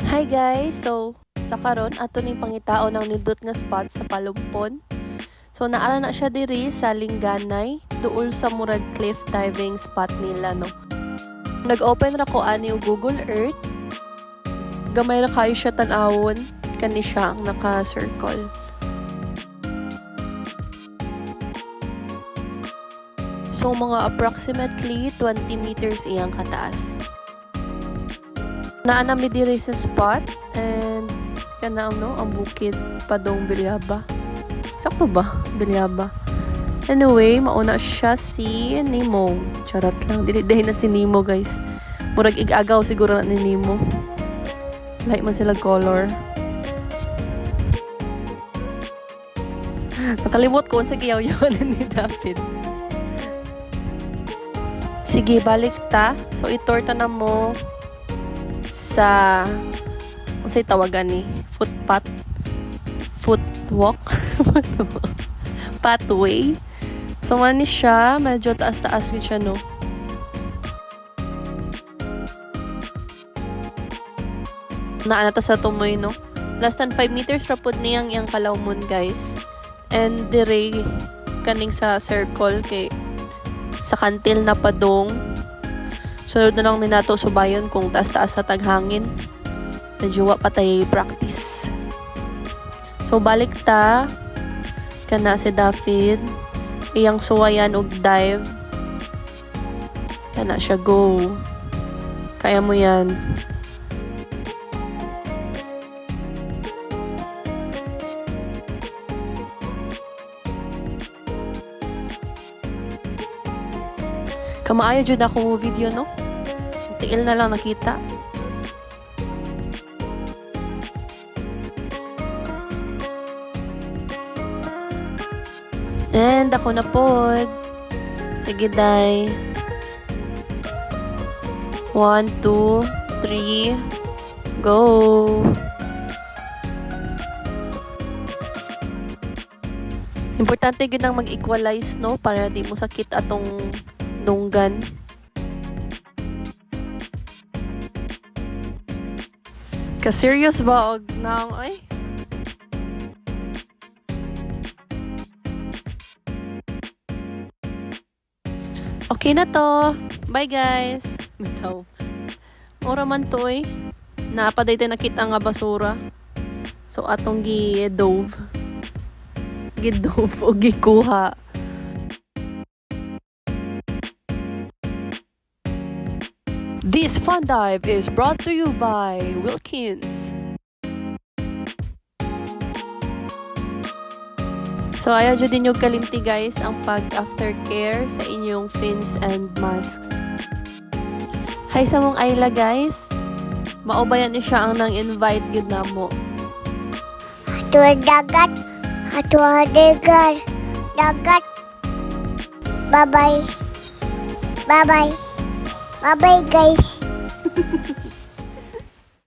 Hi guys! So, sa karon ato ning pangitao ng nindot nga spot sa Palumpon. So, naara na siya diri sa Linganay, duol sa murag cliff diving spot nila, no. Nag-open ra ko ani og Google Earth. Gamay ra kayo siya tan-awon, kani siya ang naka-circle. So, mga approximately 20 meters iyang kataas. Naana mi diri sa spot and kana ang bukid padong Bilyaba. Sakto ba? Bilyaba. Anyway, mauna siya si Nemo. Charot lang. Dili na si Nemo, guys. Murag igagaw siguro na ni Nemo. Like man sila color. Nakalimot ko sa kiyaw-yaw ni David. Sige, balik ta. So, itorta na mo sa unsay tawagan ni footwalk pathway. So man ni siya medyo taas-taas gid siya, no. Naana ta sa tumoy, no. Less than 5 meters ra pud niyang iyang kalawmon, guys. And dire kaning sa circle kay sa kantil na padong. Sunod na lang ni nato subayon kung taas-taas sa taghangin. Medyo wa patay practice. So balik ta kana si David iyang suwayan og dive. Kana siya, go. Kaya mo yan. Kamaayo jud ako video, no. Tiil na lang nakita. And ako na pod. Sige, day. 1, 2, 3. Go. Importante gyud ang mag-equalize, no, para di mo sakit atong dunggan. Ka-serious ba og nang ay? Okay na to. Bye guys. Bitaw. Ora man to eh. Napaday tayo nakita nga basura. So atong gi-dove. Gi-dove o gikuha. This fun dive is brought to you by Wilkins. So, ayaw dyan din yung kalimti, guys, ang pag-aftercare sa inyong fins and masks. Hi sa mong Ayla, guys. Maubayan ni siya ang nang-invite gud na mo. Ato dagat. Ato dagat. Dagat. Bye-bye. Bye-bye. Bye-bye, guys.